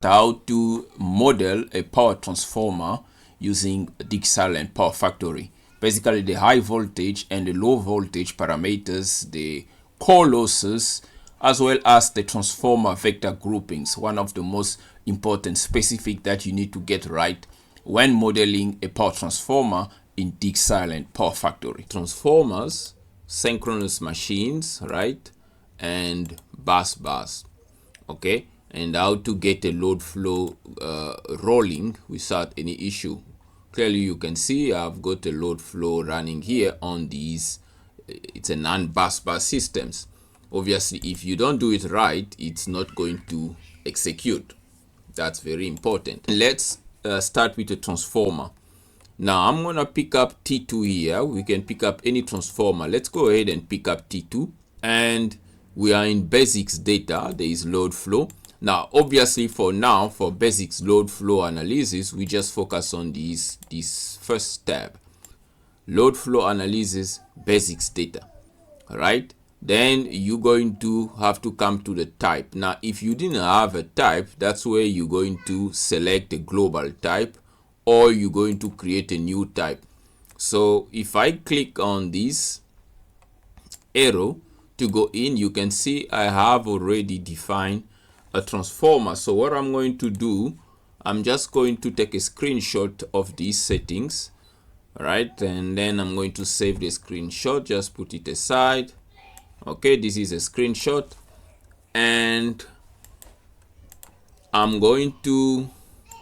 How to model a power transformer using DIgSILENT PowerFactory. Basically, the high voltage and the low voltage parameters, the core losses, as well as the transformer vector groupings. One of the most important specific that you need to get right when modeling a power transformer in DIgSILENT PowerFactory. Transformers, synchronous machines, right, and bus bars. Okay, and how to get a load flow rolling without any issue. Clearly you can see I've got a load flow running here on these. It's a non-busbar systems. Obviously if you don't do it right, it's not going to execute. That's very important. Let's start with a transformer. Now I'm gonna pick up T2 here. We can pick up any transformer. Let's go ahead and pick up T2, and we are in basics data. There is load flow. Now obviously for now, for basics load flow analysis, we just focus on this first tab, load flow analysis, basics data. All right, then you're going to have to come to the type. Now if you didn't have a type, that's where you're going to select a global type, or you're going to create a new type. So if I click on this arrow to go in, you can see I have already defined a transformer. So what I'm going to do, I'm just going to take a screenshot of these settings, right, and then I'm going to save the screenshot, just put it aside. Okay, this is a screenshot, and I'm going to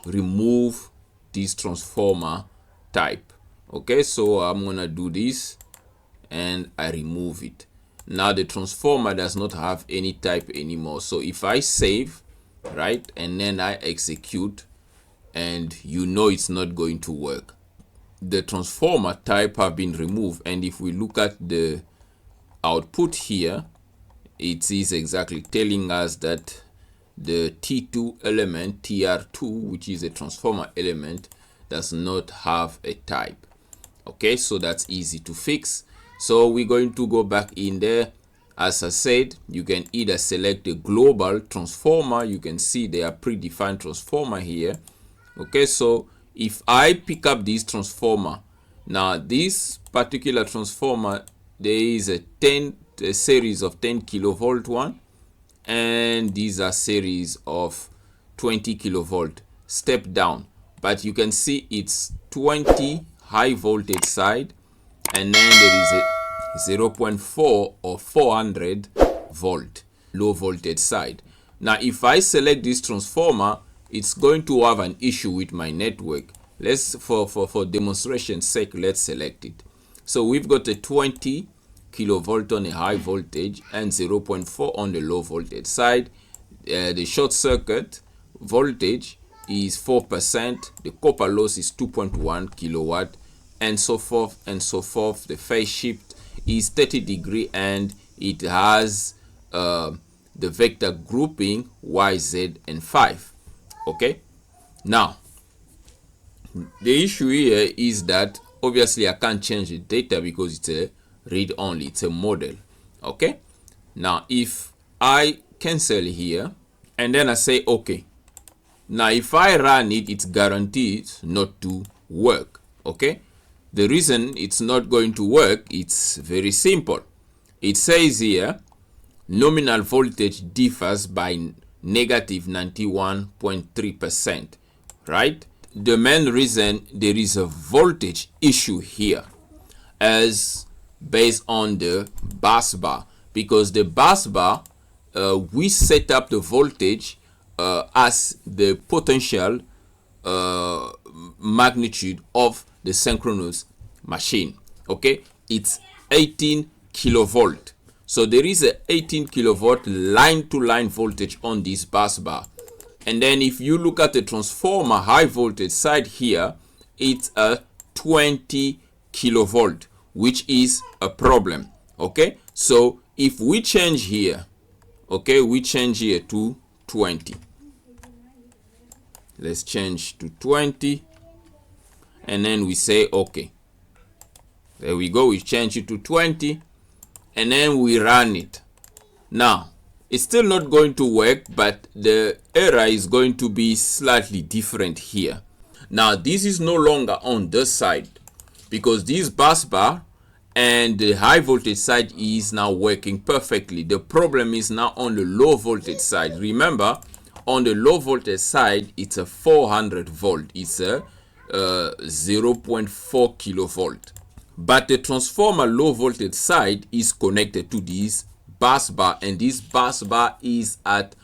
remove this transformer type. Okay, so I'm gonna do this and I remove it. Now the transformer does not have any type anymore. So if I save, right, and then I execute, and you know it's not going to work. The transformer type have been removed, and if we look at the output here, it is exactly telling us that the T2 element, TR2, which is a transformer element, does not have a type. Okay, so that's easy to fix. So we're going to go back in there. As I said, you can either select a global transformer. You can see there are predefined transformer here. Okay, so if I pick up this transformer, now this particular transformer, there is a series of 10 kilovolt one, and these are series of 20 kilovolt step down, but you can see it's 20 high voltage side, and then there is a 0.4 or 400 volt low voltage side. Now if I select this transformer, it's going to have an issue with my network. Let's for demonstration sake, let's select it. So we've got a 20 kilovolt on a high voltage and 0.4 on the low voltage side. The short circuit voltage is 4%, the copper loss is 2.1 kilowatt, and so forth and so forth. The phase shift is 30 degree, and it has the vector grouping Y, Z, and 5. Okay, now the issue here is that obviously I can't change the data because it's a read only, it's a model. Okay, now if I cancel here and then I say okay, now if I run it, it's guaranteed not to work. Okay, the reason it's not going to work, it's very simple. It says here nominal voltage differs by negative 91.3%, right? The main reason there is a voltage issue here is based on the bus bar, because the bus bar, we set up the voltage as the potential magnitude of the synchronous machine. Okay, it's 18 kilovolt. So there is a 18 kilovolt line to line voltage on this bus bar. And then if you look at the transformer high voltage side here, it's a 20 kilovolt, which is a problem. Okay, so if we change here, okay, we change here to 20. Let's change to 20, and then we say okay. There we go, we change it to 20, and then we run it. Now it's still not going to work, but the error is going to be slightly different here. Now this is no longer on this side because this bus bar and the high voltage side is now working perfectly. The problem is now on the low voltage side. Remember, on the low voltage side, it's a 400 volt. It's a 0.4 kilovolt. But the transformer low voltage side is connected to this bus bar, and this bus bar is at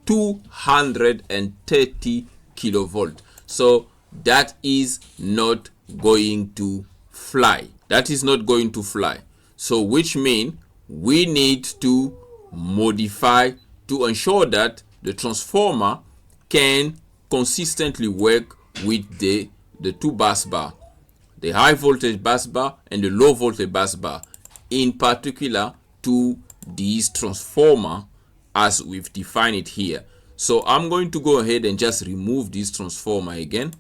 230 kilovolt. So that is not going to fly. That is not going to fly. So which means we need to modify to ensure that the transformer can consistently work with the two bus bar, the high voltage bus bar and the low voltage bus bar, in particular to this transformer as we've defined it here. So I'm going to go ahead and just remove this transformer again.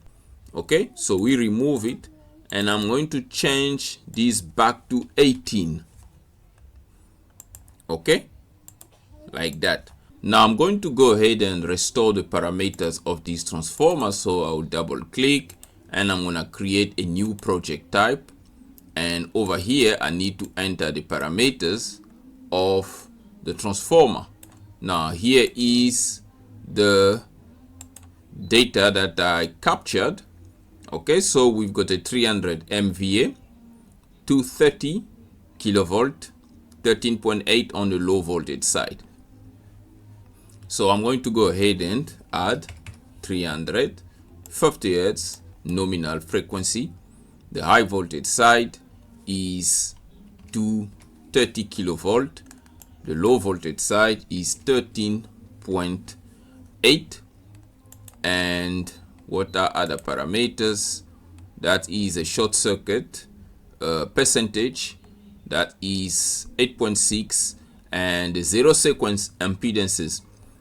Okay, so we remove it, and I'm going to change this back to 18. Okay, like that. Now I'm going to go ahead and restore the parameters of this transformer. So I'll double click and I'm going to create a new project type, and over here I need to enter the parameters of the transformer. Now here is the data that I captured. Okay, so we've got a 300 MVA, 230 kilovolt, 13.8 on the low voltage side. So I'm going to go ahead and add 300, 50 Hertz nominal frequency. The high voltage side is 230 kilovolt. The low voltage side is 13.8. And what are other parameters? That is a short circuit percentage, that is 8.6, and the zero sequence impedances.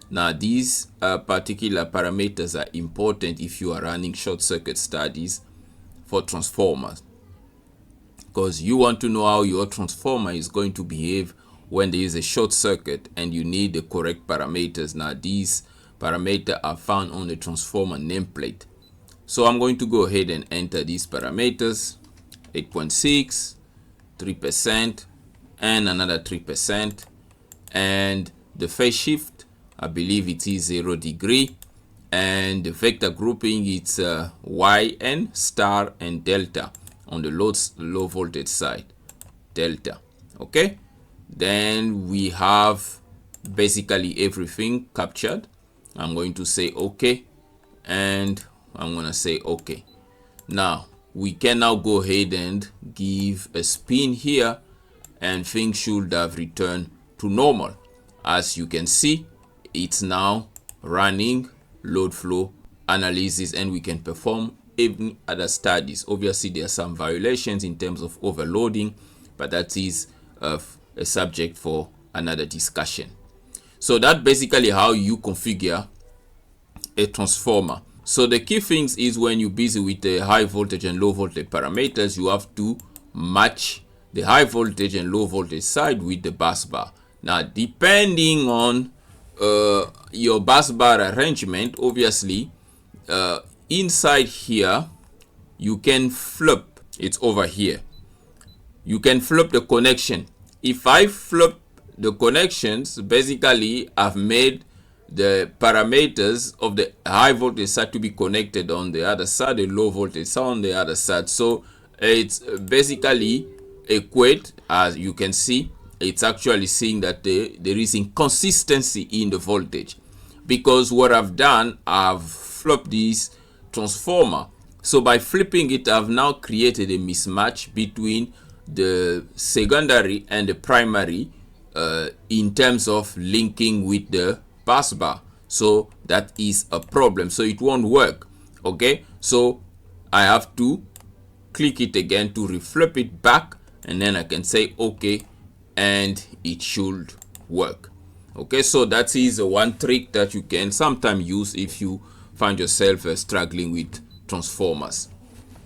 Now these particular parameters are important if you are running short circuit studies for transformers, because you want to know how your transformer is going to behave when there is a short circuit, and you need the correct parameters. Now these parameters are found on the transformer nameplate. So I'm going to go ahead and enter these parameters: 8.6, 3%, and another 3%. And the phase shift, I believe it is 0 degree. And the vector grouping, it's YN, star, and delta on the low voltage side, delta. Okay, then we have basically everything captured. I'm going to say okay, and I'm going to say okay. Now we can now go ahead and give a spin here, and things should have returned to normal. As you can see, it's now running load flow analysis, and we can perform even other studies. Obviously there are some violations in terms of overloading, but that is a subject for another discussion. So that's basically how you configure a transformer. So the key things is, when you're busy with the high voltage and low voltage parameters, you have to match the high voltage and low voltage side with the bus bar. Now depending on your bus bar arrangement, obviously inside here you can flip, it's over here, you can flip the connection. If I flip the connections, basically I've made the parameters of the high voltage side to be connected on the other side, the low voltage side on the other side. So it's basically equate. As you can see, it's actually seeing that there is inconsistency in the voltage, because what I've done, I've flipped this transformer. So by flipping it, I've now created a mismatch between the secondary and the primary in terms of linking with the bus bar. So that is a problem, so it won't work. Okay, so I have to click it again to reflip it back, and then I can say okay, and it should work. Okay, so that is one trick that you can sometimes use if you find yourself struggling with transformers.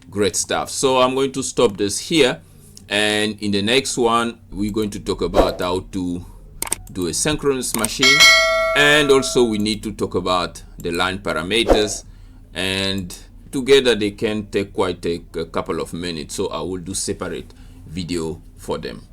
Great stuff. So I'm going to stop this here, and in the next one we're going to talk about how to do a synchronous machine, and also we need to talk about the line parameters, and together they can take quite a couple of minutes, so I will do separate video for them.